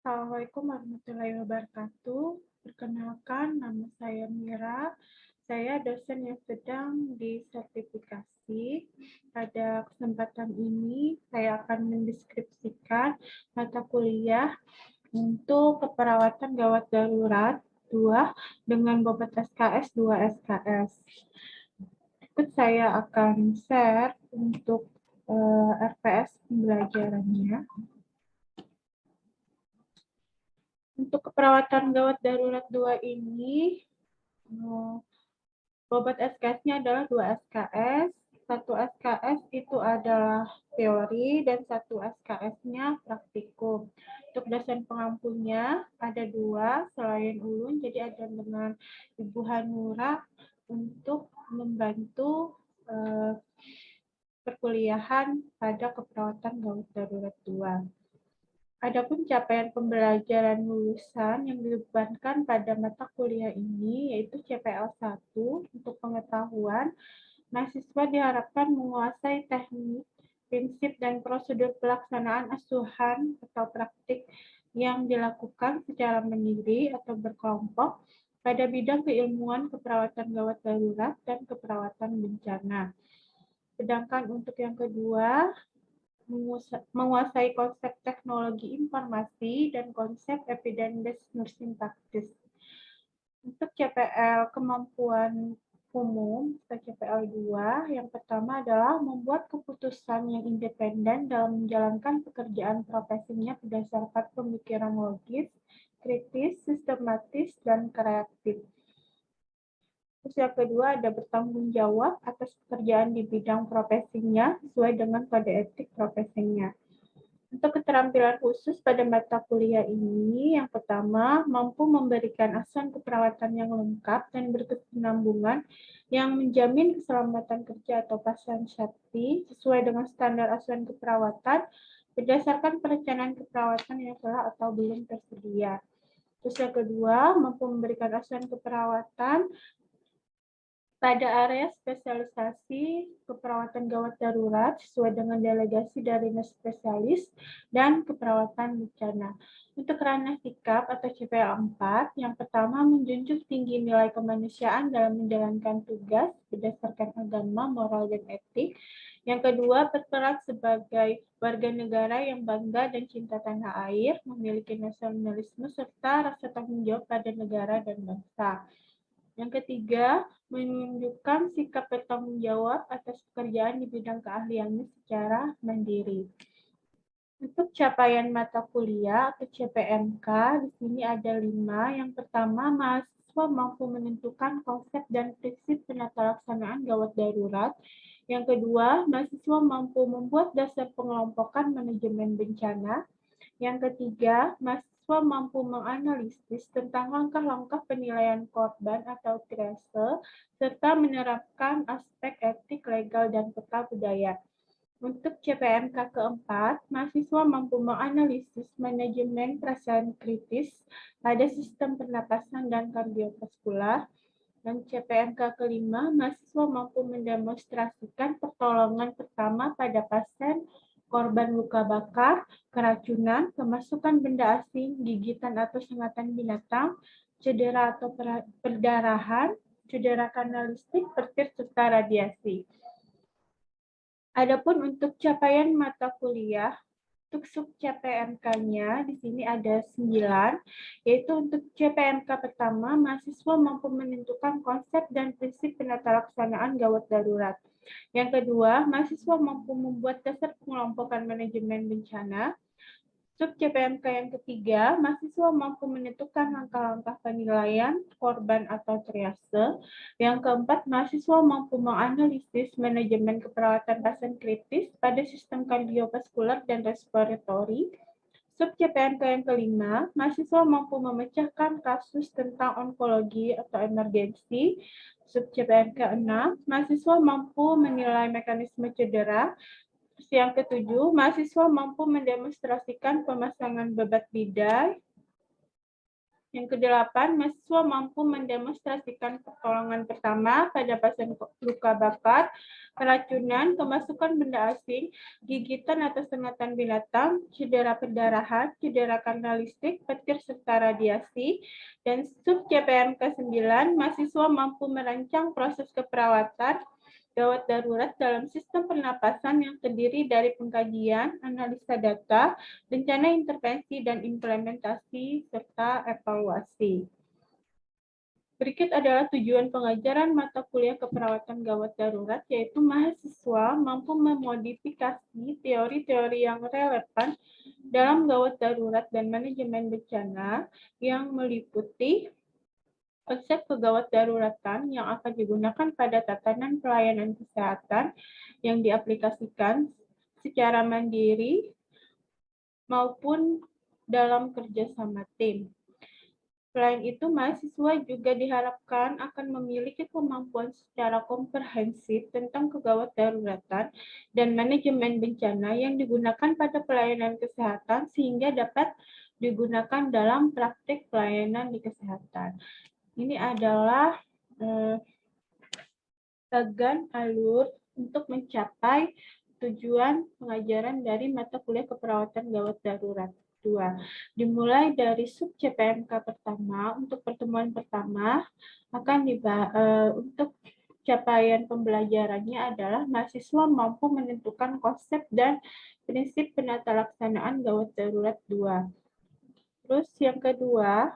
Assalamualaikum warahmatullahi wabarakatuh. Perkenalkan, nama saya Mira. Saya dosen yang sedang disertifikasi. Pada kesempatan ini, saya akan mendeskripsikan mata kuliah untuk keperawatan gawat darurat 2 dengan bobot SKS 2 SKS. Berikut saya akan share untuk RPS pembelajarannya. Untuk keperawatan gawat darurat 2 ini, bobot SKS-nya adalah 2 SKS. 1 SKS itu adalah teori dan 1 SKS-nya praktikum. Untuk dosen pengampunya ada 2 selain Ulun, jadi ada dengan Ibu Hanura untuk membantu perkuliahan pada keperawatan gawat darurat 2. Adapun capaian pembelajaran lulusan yang dibebankan pada mata kuliah ini yaitu CPL 1 untuk pengetahuan, mahasiswa diharapkan menguasai teknik, prinsip, dan prosedur pelaksanaan asuhan atau praktik yang dilakukan secara mandiri atau berkelompok pada bidang keilmuan keperawatan gawat darurat dan keperawatan bencana. Sedangkan untuk yang kedua, menguasai konsep teknologi informasi dan konsep evidence-based nursing practice. Untuk CPL kemampuan umum atau CPL 2, yang pertama adalah membuat keputusan yang independen dalam menjalankan pekerjaan profesinya berdasarkan pemikiran logis, kritis, sistematis, dan kreatif. Terus yang kedua ada bertanggung jawab atas pekerjaan di bidang profesinya sesuai dengan kode etik profesinya. Untuk keterampilan khusus pada mata kuliah ini, yang pertama, mampu memberikan asuhan keperawatan yang lengkap dan berkesinambungan yang menjamin keselamatan kerja atau patient safety sesuai dengan standar asuhan keperawatan berdasarkan perencanaan keperawatan yang telah atau belum tersedia. Terus yang kedua, mampu memberikan asuhan keperawatan pada area spesialisasi keperawatan gawat darurat sesuai dengan delegasi dari nurse spesialis dan keperawatan bencana. Untuk ranah sikap atau CPL 4, yang pertama menjunjung tinggi nilai kemanusiaan dalam menjalankan tugas berdasarkan agama, moral, dan etik. Yang kedua, berperan sebagai warga negara yang bangga dan cinta tanah air, memiliki nasionalisme serta rasa tanggung jawab pada negara dan bangsa. Yang ketiga, menunjukkan sikap bertanggung jawab atas pekerjaan di bidang keahliannya secara mandiri. Untuk capaian mata kuliah atau CPMK, di sini ada 5. Yang pertama, mahasiswa mampu menentukan konsep dan prinsip penata laksanaan gawat darurat. Yang kedua, mahasiswa mampu membuat dasar pengelompokan manajemen bencana. Yang ketiga, mahasiswa mampu menganalisis tentang langkah-langkah penilaian korban atau triase, serta menerapkan aspek etik, legal, dan peka budaya. Untuk CPMK keempat, mahasiswa mampu menganalisis manajemen perasaan kritis pada sistem pernapasan dan kardiovaskular. Dan CPMK kelima, mahasiswa mampu mendemonstrasikan pertolongan pertama pada pasien korban luka bakar, keracunan, kemasukan benda asing, gigitan atau sengatan binatang, cedera atau perdarahan, cedera kanalistik, petir, serta radiasi. Adapun untuk capaian mata kuliah, untuk sub CPMK-nya di sini ada 9, yaitu untuk CPMK pertama, mahasiswa mampu menentukan konsep dan prinsip penata laksanaan gawat darurat. Yang kedua, mahasiswa mampu membuat dasar pengelompokan manajemen bencana. Sub CPMK yang ketiga, mahasiswa mampu menentukan langkah-langkah penilaian korban atau triase. Yang keempat, mahasiswa mampu menganalisis manajemen keperawatan pasien kritis pada sistem kardiovaskular dan respiratori. Sub CPMK yang kelima, mahasiswa mampu memecahkan kasus tentang onkologi atau emergensi. Sub CPMK 6, mahasiswa mampu menilai mekanisme cedera. Yang ketujuh, mahasiswa mampu mendemonstrasikan pemasangan bebat bidai. Yang ke-8, mahasiswa mampu mendemonstrasikan pertolongan pertama pada pasien luka bakar, keracunan, kemasukan benda asing, gigitan atau sengatan binatang, cedera perdarahan, cedera kanalistik, petir serta radiasi. Dan sub CPMK 9, mahasiswa mampu merancang proses keperawatan gawat darurat dalam sistem pernapasan yang terdiri dari pengkajian, analisa data, rencana intervensi dan implementasi, serta evaluasi. Berikut adalah tujuan pengajaran mata kuliah keperawatan gawat darurat, yaitu mahasiswa mampu memodifikasi teori-teori yang relevan dalam gawat darurat dan manajemen bencana yang meliputi konsep kegawat daruratan yang akan digunakan pada tatanan pelayanan kesehatan yang diaplikasikan secara mandiri maupun dalam kerjasama tim. Selain itu, mahasiswa juga diharapkan akan memiliki kemampuan secara komprehensif tentang kegawat daruratan dan manajemen bencana yang digunakan pada pelayanan kesehatan sehingga dapat digunakan dalam praktik pelayanan di kesehatan. Ini adalah bagan alur untuk mencapai tujuan pengajaran dari mata kuliah keperawatan gawat darurat 2. Dimulai dari sub CPMK pertama, untuk pertemuan pertama akan untuk capaian pembelajarannya adalah mahasiswa mampu menentukan konsep dan prinsip penata laksanaan gawat darurat 2. Terus yang kedua,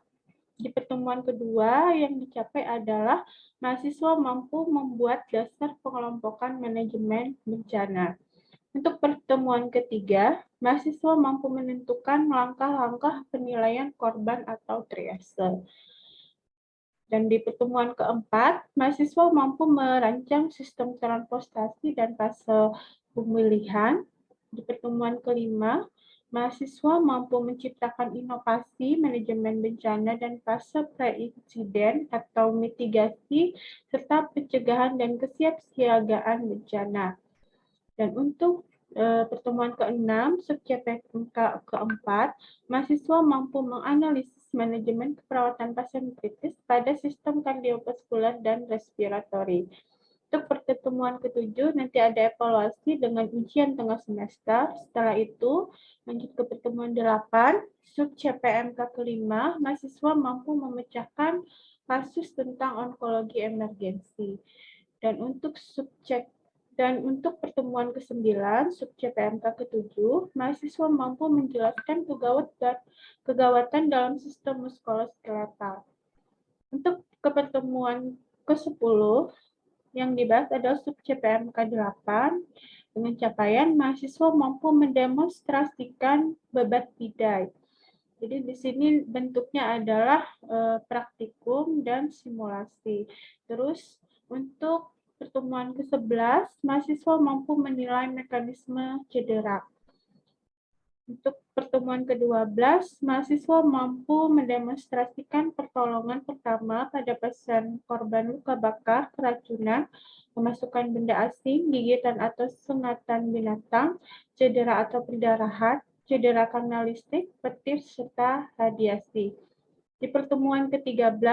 di pertemuan kedua yang dicapai adalah mahasiswa mampu membuat dasar pengelompokan manajemen bencana. Untuk pertemuan ketiga, mahasiswa mampu menentukan langkah-langkah penilaian korban atau triase. Dan di pertemuan keempat, mahasiswa mampu merancang sistem transportasi dan fase pemilihan. Di pertemuan kelima, mahasiswa mampu menciptakan inovasi manajemen bencana dan fase pre-insiden atau mitigasi, serta pencegahan dan kesiapsiagaan bencana. Dan untuk pertemuan ke-6, sub-CPMK keempat, mahasiswa mampu menganalisis manajemen keperawatan pasien kritis pada sistem kardiovaskular dan respiratori. Untuk pertemuan ke-7 nanti ada evaluasi dengan ujian tengah semester. Setelah itu lanjut ke pertemuan 8, sub CPMK ke-5, mahasiswa mampu memecahkan kasus tentang onkologi emergensi. Dan untuk pertemuan ke-9, sub CPMK ke-7, mahasiswa mampu menjelaskan kegawatan dalam sistem muskuloskeletal. Untuk pertemuan ke-10, yang dibahas adalah sub CPMK 8 dengan capaian mahasiswa mampu mendemonstrasikan babat bidai. Jadi di sini bentuknya adalah praktikum dan simulasi. Terus untuk pertemuan ke-11, mahasiswa mampu menilai mekanisme cedera. Untuk pertemuan ke-12, mahasiswa mampu mendemonstrasikan pertolongan pertama pada pasien korban luka bakar, keracunan, kemasukan benda asing, gigitan atau sengatan binatang, cedera atau perdarahan, cedera kanalistik, petir, serta radiasi. Di pertemuan ke-13,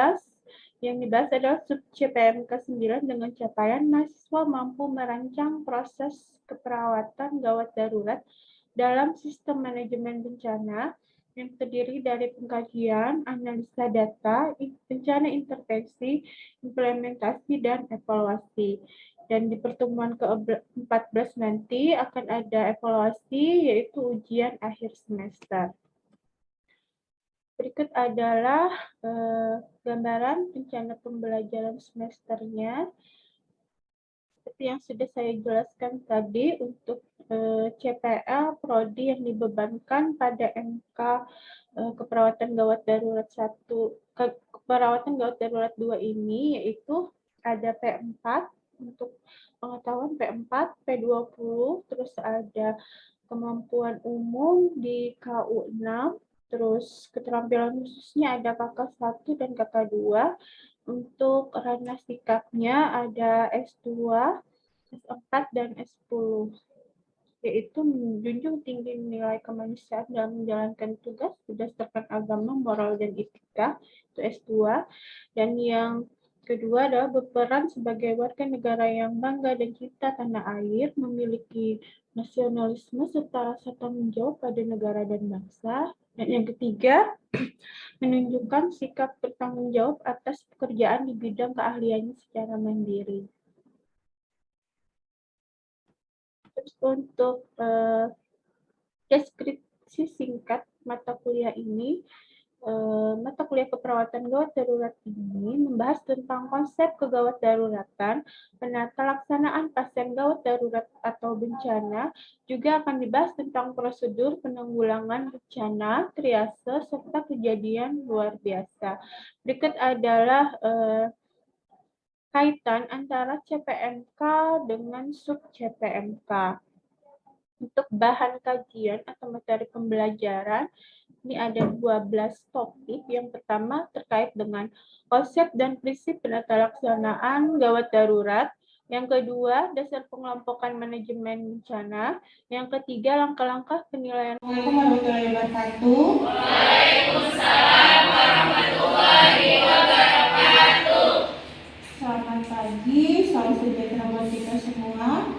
yang dibahas adalah sub CPMK 9 dengan capaian mahasiswa mampu merancang proses keperawatan gawat darurat dalam sistem manajemen bencana yang terdiri dari pengkajian, analisa data, rencana intervensi, implementasi, dan evaluasi. Dan di pertemuan ke-14 nanti akan ada evaluasi, yaitu ujian akhir semester. Berikut adalah gambaran rencana pembelajaran semesternya. Seperti yang sudah saya jelaskan tadi, untuk CPL prodi yang dibebankan pada MK keperawatan gawat darurat 1, keperawatan gawat darurat 2 ini, yaitu ada P4 untuk pengetahuan P4, P20, terus ada kemampuan umum di KU6, terus keterampilan khususnya ada KK1 dan KK2. Untuk ranah sikapnya ada S2, S4, dan S10. yaitu menjunjung tinggi nilai kemanusiaan dalam menjalankan tugas berdasarkan agama, moral, dan etika, itu S2. Dan yang kedua adalah berperan sebagai warga negara yang bangga dan cinta tanah air, memiliki nasionalisme serta rasa tanggung jawab pada negara dan bangsa. Dan yang ketiga, menunjukkan sikap bertanggung jawab atas pekerjaan di bidang keahliannya secara mandiri. Terus untuk deskripsi singkat mata kuliah ini, mata kuliah keperawatan gawat darurat ini membahas tentang konsep kegawat daruratan, penata laksanaan pasien gawat darurat atau bencana, juga akan dibahas tentang prosedur penanggulangan bencana, triase, serta kejadian luar biasa. Berikut adalah kaitan antara CPMK dengan sub CPMK. Untuk bahan kajian atau materi pembelajaran, ini ada 12 topik. Yang pertama terkait dengan konsep dan prinsip penata laksanaan gawat darurat. Yang kedua, dasar pengelompokan manajemen bencana. Yang ketiga, langkah-langkah penilaian. Assalamualaikum warahmatullahi wabarakatuh. Waalaikumsalam warahmatullahi wabarakatuh. Selamat pagi, salam sejahtera buat kita semua.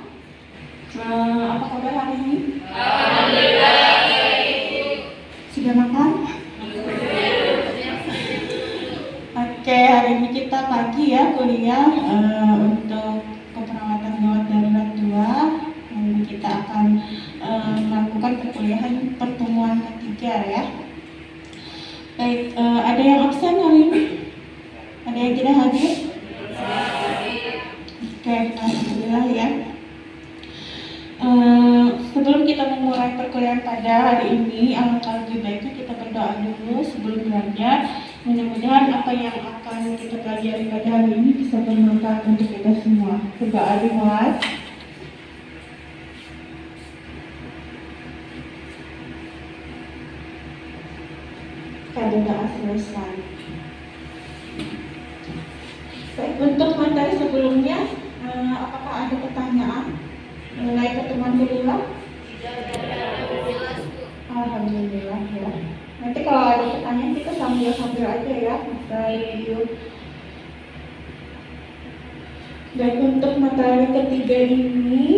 Apa kabar hari ini? Alhamdulillah baik. Sudah makan? Oke, hari ini kita pagi ya kuliah untuk keperawatan gawat darurat 2. Hari ini kita akan melakukan perkuliahan pertemuan ketiga ya. Baik, ada yang absen hari ini? Ada yang tidak hadir? Oke, alhamdulillah ya. Sebelum kita memulai perkuliahan pada hari ini, alangkah lebih baiknya kita berdoa dulu sebelum belajar. Mudah-mudahan apa yang akan kita pelajari pada hari ini bisa bermanfaat untuk kita semua. Berdoa dimulai. Kita doa selesai. Baik, untuk materi sebelumnya, apakah ada pertanyaan mengenai pertemuan kedua? Alhamdulillah ya. Nanti kalau ada pertanyaan kita sambil aja ya, review. Dan untuk materi ketiga ini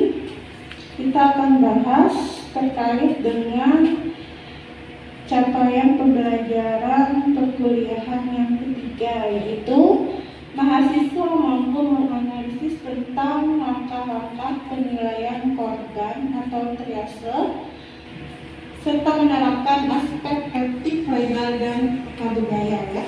kita akan bahas terkait dengan capaian pembelajaran perkuliahan yang ketiga, yaitu mahasiswa mampu menganalisis tentang langkah-langkah penilaian korban atau triase serta menerapkan aspek etik, legal, dan budaya ya.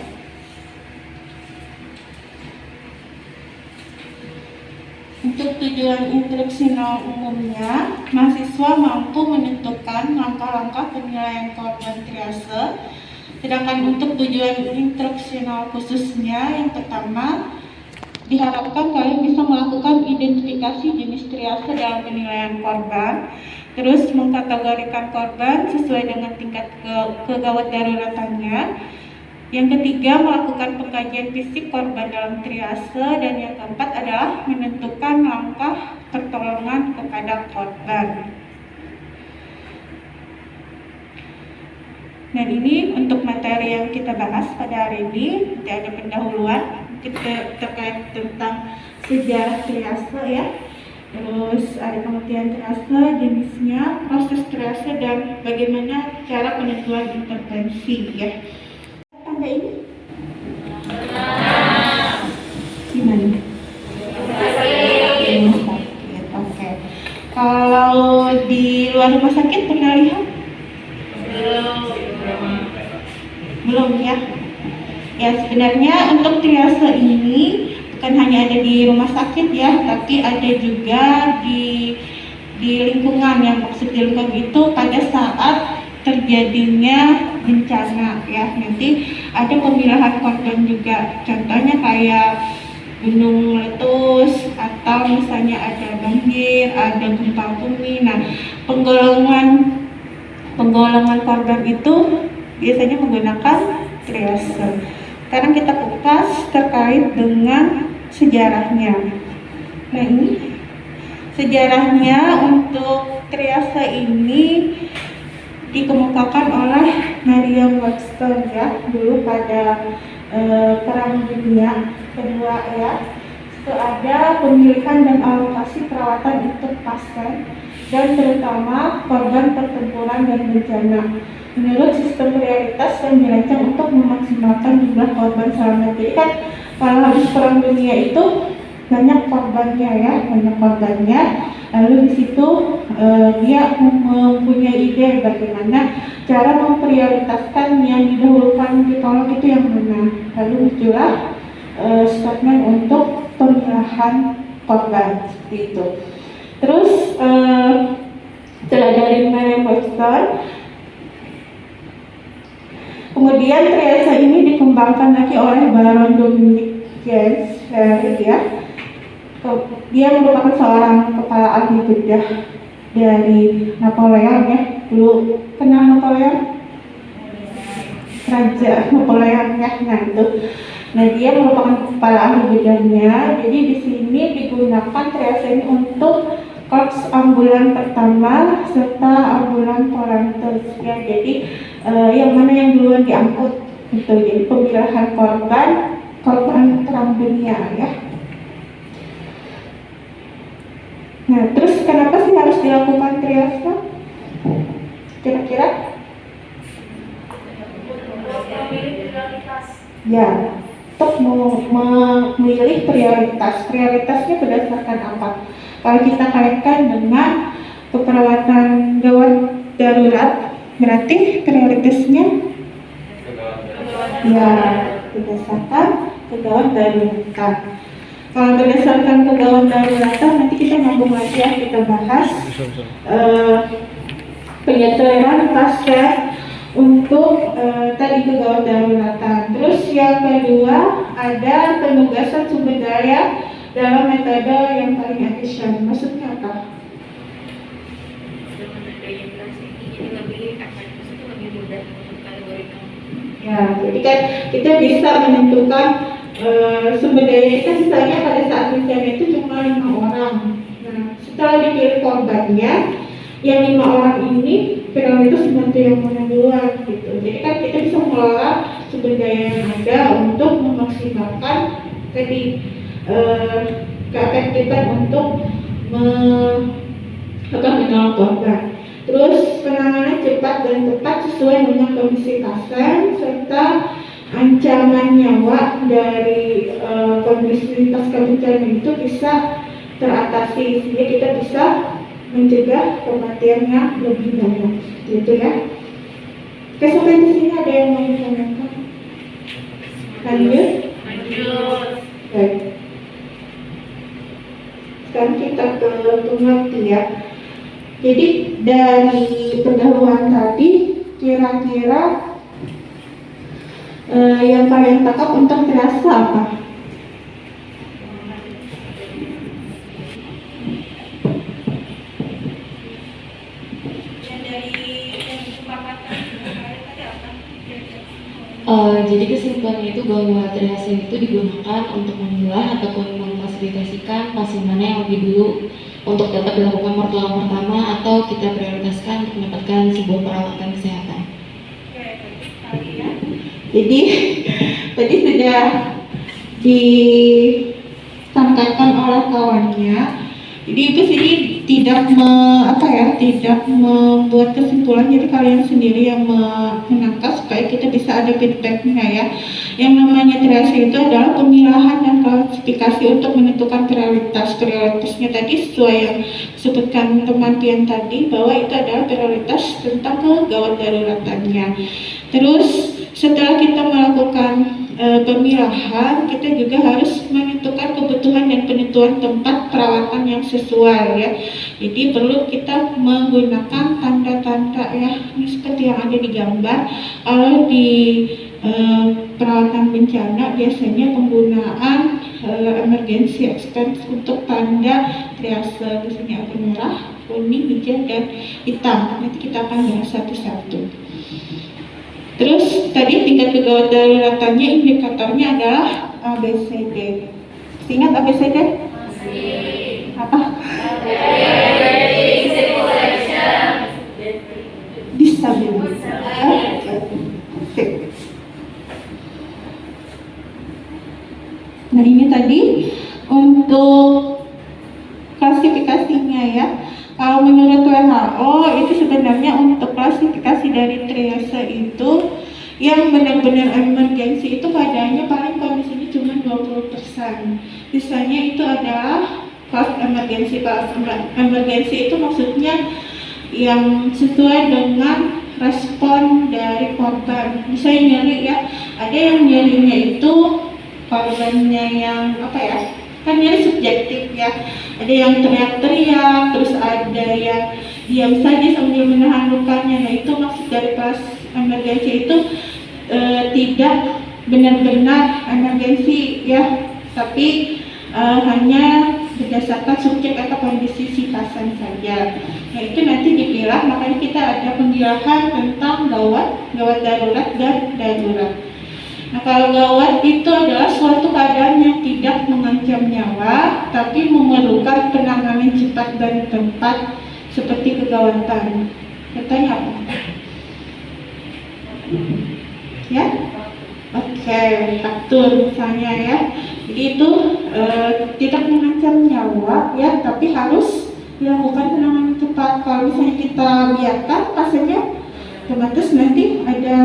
Untuk tujuan instruksional umumnya, mahasiswa mampu menentukan langkah-langkah penilaian korban triase. Sedangkan untuk tujuan instruksional khususnya, yang pertama, diharapkan kalian bisa melakukan identifikasi jenis triase dalam penilaian korban, terus mengkategorikan korban sesuai dengan tingkat kegawat daruratannya. Yang ketiga, melakukan pengkajian fisik korban dalam triase, dan yang keempat adalah menentukan langkah pertolongan kepada korban. Dan ini untuk materi yang kita bahas pada hari ini. Nanti ada pendahuluan kita terkait tentang sejarah triase ya. Terus ada pengertian triase, jenisnya, proses triase, dan bagaimana cara penentuan intervensi ya. Tanda ini? Gimana? Rumah sakit, oke. Kalau di luar rumah sakit pernah lihat? Belum ya. Ya, sebenarnya untuk triase ini bukan hanya ada di rumah sakit ya, tapi ada juga di lingkungan. Yang maksud di lingkungan itu pada saat terjadinya bencana ya. Nanti ada pemilahan korban juga. Contohnya kayak gunung meletus atau misalnya ada banjir, ada gempa bumi. Nah, penggolongan korban itu biasanya menggunakan triase. Sekarang kita kupas terkait dengan sejarahnya. Nah, ini sejarahnya untuk triase dikemukakan oleh Merriam-Webster ya, dulu pada Perang Dunia Kedua ya. Itu ada pemilihan dan alokasi perawatan untuk pasien dan terutama korban pertempuran dan bencana. Menurut sistem prioritas yang dirancang untuk memaksimalkan jumlah korban selamat. Jadi kan kalau habis Perang Dunia itu banyak korbannya ya, banyak korbannya. Lalu di situ dia mempunyai ide bagaimana cara memprioritaskan yang didahulukan ditolong itu yang mana. Lalu muncullah statement untuk pemilahan korban seperti itu. Terus setelah dari Merriam-Webster, kemudian triase ini dikembangkan lagi oleh Baron Dominic James ya. Dia merupakan seorang kepala ahli bedah dari Napoleon ya. Dulu kenal Napoleon? Raja Napoleon ya. Nah dia merupakan kepala ahli bedahnya. Jadi di sini digunakan triase ini untuk korps ambulan pertama serta ambulan polantes ya. Jadi yang mana yang duluan diangkut gitu. Jadi pemilahan korban Perang Dunia ya. Nah, terus kenapa sih harus dilakukan triase? Kira-kira? Ya, untuk memilih prioritas. Prioritasnya berdasarkan apa? Kalau kita kaitkan dengan keperawatan gawat darurat, berarti prioritasnya ya berdasarkan kegawat daruratan. Kalau berdasarkan kegawat daruratan, nanti kita nyambung lagi ya, kita bahas penyetelan pasien untuk tadi kegawat daruratan. Terus yang kedua ada penugasan sumber daya dalam metode yang paling efisien. Maksudnya apa? Ya, jadi kan kita bisa menentukan sumber daya kita misalnya pada saat bencana itu cuma 5 orang. Nah, setelah dipilih korbannya, yang 5 orang ini prioritas membantu yang mana duluan gitu. Jadi kan kita bisa mengelola sumber daya yang ada untuk memaksimalkan tadi keefektifan untuk menolong korban. Terus penanganan cepat dan tepat sesuai dengan kondisi pasien serta ancaman nyawa dari kondisi pasca bencana itu bisa teratasi sehingga kita bisa mencegah kematian yang lebih banyak, gitu ya. Oke, sampai di sini ada yang mau ditanyakan? Lanjut. Baik. Sekarang kita ke pengertian. Jadi dari pendahuluan tadi, kira-kira yang kalian tangkap untuk triase apa? Jadi kesimpulannya itu bahwa triase itu digunakan untuk memilah ataupun memfasilitasikan pasien mana yang lebih dulu untuk dapat dilakukan pertolongan pertama atau kita prioritaskan untuk mendapatkan sebuah perawatan kesehatan. Jadi tadi sudah disampaikan oleh kawannya. Jadi itu sini tidak membuat kesimpulan. Jadi kalian sendiri yang menangkap supaya kita bisa ada feedbacknya ya. Yang namanya triase itu adalah pemilahan dan klasifikasi untuk menentukan prioritas. Prioritasnya tadi sesuai yang disebutkan teman Pian tadi bahwa itu adalah prioritas tentang kegawat daruratannya. Terus setelah kita melakukan pemilahan, kita juga harus menentukan kebutuhan dan penentuan tempat perawatan yang sesuai ya. Jadi perlu kita menggunakan tanda-tanda ya, ini seperti yang ada di gambar. Kalau di perawatan bencana biasanya penggunaan emergency expense untuk tanda triase. Di sini ada merah, kuning, hijau, dan hitam. Nanti kita akan bahas satu-satu. Terus tadi tingkat kegawat daruratannya indikatornya adalah ABCD. Ingat ABCD? Apa? Disabilitas. yang benar-benar emergensi itu keadaannya paling kondisinya cuma 20%. Sisanya itu adalah pas emergensi. Pas emergensi itu maksudnya yang sesuai dengan respon dari korban. Misalnya nyeri ya, ada yang nyerinya itu korbannya yang apa ya, kan nyeri subjektif ya, ada yang teriak-teriak, terus ada yang diam saja sambil menahan lukanya. Nah itu maksud dari pas emergensi itu tidak benar-benar emergensi ya, tapi hanya berdasarkan subjek atau kondisi si pasien saja. Nah itu nanti dipilah, makanya kita ada pemilahan tentang gawat, gawat darurat dan darurat. Nah kalau gawat itu adalah suatu keadaan yang tidak mengancam nyawa, tapi memerlukan penanganan cepat dan tepat seperti kegawatan. Contohnya apa? Ya? Oke, faktur misalnya ya. Jadi itu tidak mengancam nyawa ya, tapi harus dilakukan penanganan cepat. Kalau misalnya kita biarkan pasiennya, otomatis nanti ada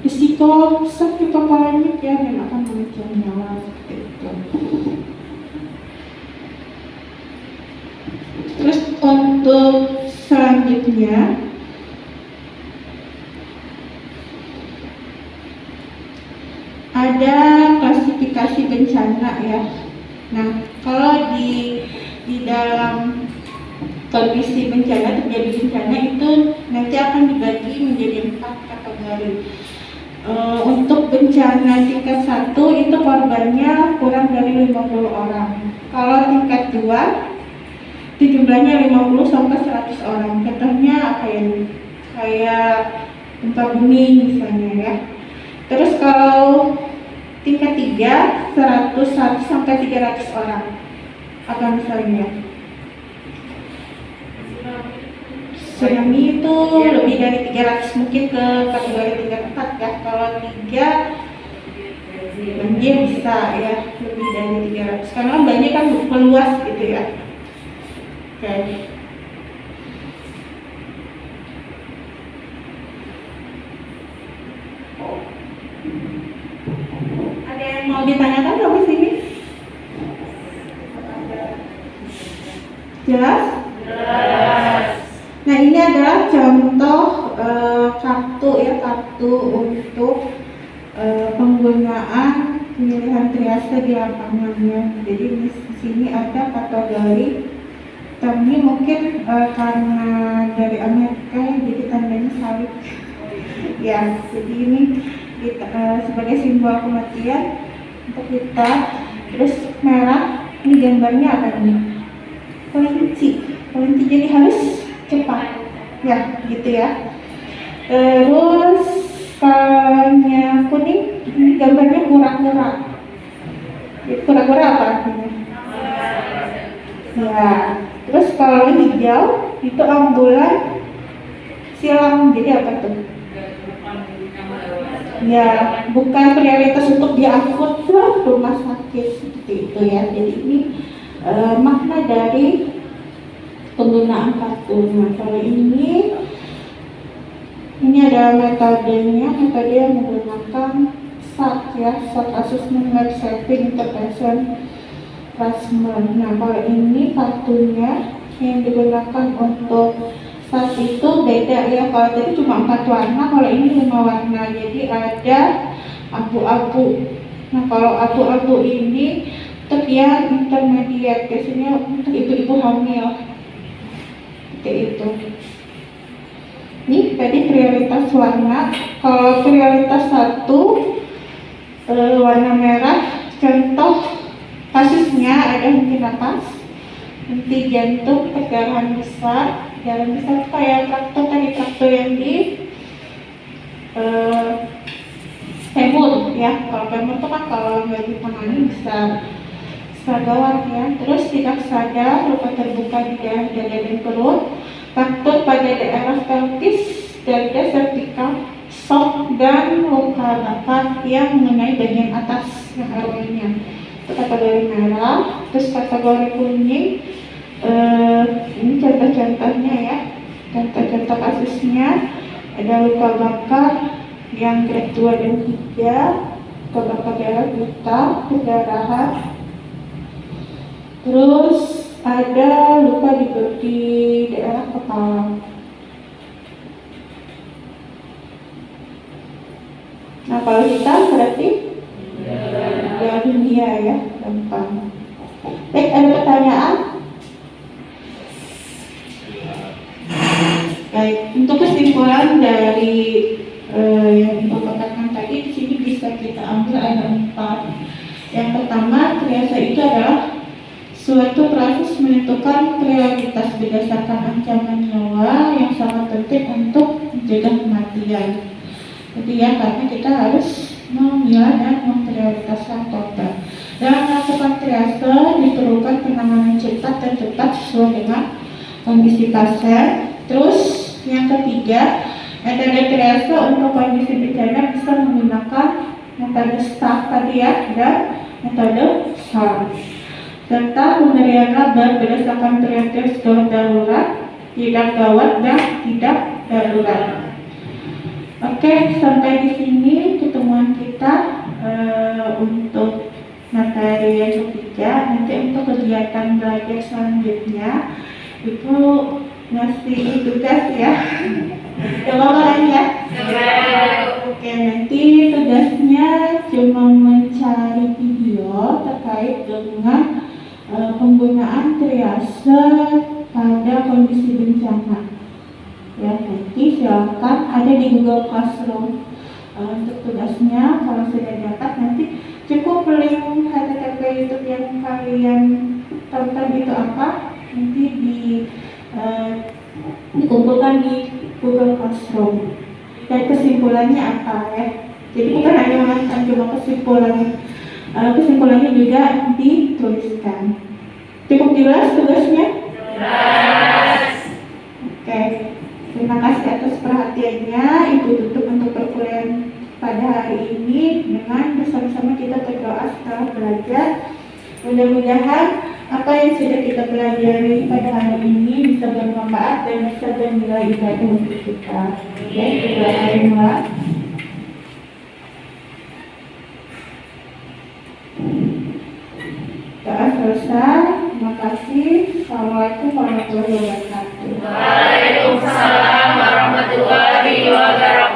risiko sakit kepalanya ya, dan akan mengancam nyawa seperti itu. Terus untuk selanjutnya ada klasifikasi bencana ya. Nah, kalau di dalam kondisi bencana, terjadi bencana itu nanti akan dibagi menjadi 4 kategori. Untuk bencana tingkat 1 itu korbannya kurang dari 50 orang. Kalau tingkat 2 itu jumlahnya 50 sampai 100 orang. Contohnya apa ya? Kayak gempa bumi misalnya ya. Terus kalau tingkat 3, 100 sampai 300 orang. Apa misalnya? Tsunami itu lebih dari 300, mungkin ke kategori tingkat 4 ya. Kalau 3, banjir bisa ya, lebih dari 300. Karena banjir kan meluas gitu ya. Oke. Mau ditanyakan sampai sini? Jelas? Jelas. Nah ini adalah contoh kartu ya, kartu untuk penggunaan pemilihan triase di lapangannya. Jadi di sini ada kategori, tapi mungkin karena dari Amerika jadi tandanya salib. Ya, jadi ini sebagai simbol kematian untuk kita. Terus merah, ini gambarnya apa nih? Kelinci, jadi harus cepat ya, gitu ya. Terus kalau kuning, ini gambarnya kura-kura. Kura-kura apa artinya? Ya. Terus kalau hijau itu ambulan silang, jadi apa tuh? Ya, bukan prioritas untuk diangkut ke rumah sakit seperti itu ya. Jadi ini makna dari penggunaan kartu. Nah, kalau ini adalah metodenya, metode yang menggunakan SAT ya, SAT Assessment Life Saving Intervention Assessment. Nah, kalau ini kartunya yang digunakan untuk SAT itu beda ya. Kalau tadi cuma 4 warna, kalau ini 5 warna. Jadi ada abu-abu. Nah, kalau abu-abu ini untuk yang intermediate, biasanya untuk ibu-ibu hamil. Seperti itu. Ini tadi prioritas warna. Kalau prioritas 1 warna merah, contoh kasusnya ada henti napas, henti jantung, perdarahan besar. Jalan besar kayak traktor tadi, traktor yang di femur ya. Kalau femur itu kan kalau nggak ditangani bisa gawat ya. Terus tidak sadar, luka terbuka di daerah dada dan perut, faktor pada daerah pelvis, dada, sertikal, shock, dan luka bakar yang mengenai bagian atas yang airway-nya. Itu kategori merah. Terus kategori kuning, ini contoh-contohnya ya, contoh-contoh kasusnya ada luka bakar yang grade 2 dan 3 beberapa daerah buta, pendarahan. Terus ada luka di daerah kepala. Nah, kalau hitam berarti ya dunia ya, gampang. Baik, ada pertanyaan? Baik, untuk kesimpulan dari yang Ibu katakan tadi, di sini bisa kita ambil ada 4. Yang pertama, triase itu adalah suatu proses menentukan prioritas berdasarkan ancaman nyawa yang sangat penting untuk mencegah kematian. Jadi ya, karena kita harus memilah dan memprioritaskan korban. Dalam melakukan triase diperlukan penanganan cepat dan tepat sesuai dengan kondisi pasien. Terus yang ketiga, metode triase untuk kondisi bencana bisa menggunakan metode STAR tadi ya, dan metode SAR. Serta pemberian kabar berdasarkan prioritas gawat darurat, tidak gawat, dan tidak darurat. Oke, sampai di sini pertemuan kita untuk materi yang ketiga. Nanti untuk kegiatan belajar selanjutnya, Ibu ngasih tugas ya. Coba ya. Oke, nanti tugasnya cuma mencari video terkait dengan penggunaan triase pada kondisi bencana. Ya, nanti silakan ada di Google Classroom untuk tugasnya. Kalau sudah dapat, nanti cukup link HTTP YouTube yang kalian tonton itu apa, nanti dikumpulkan di Google Classroom. Dan kesimpulannya apa ya? Jadi bukan hanya mengajukan cuma kesimpulannya juga dituliskan. Cukup jelas tugasnya? Jelas. Oke, terima kasih atas perhatiannya. Ibu tutup untuk perkuliahan pada hari ini dengan bersama-sama kita berdoa setelah belajar. Mudah-mudahan apa yang sudah kita pelajari pada hari ini bisa bermanfaat dan bisa bernilai ibadah untuk kita. Ya, kita terima. Doa selesai. Terima kasih. Assalamualaikum warahmatullahi wabarakatuh. Waalaikumsalam warahmatullahi wabarakatuh.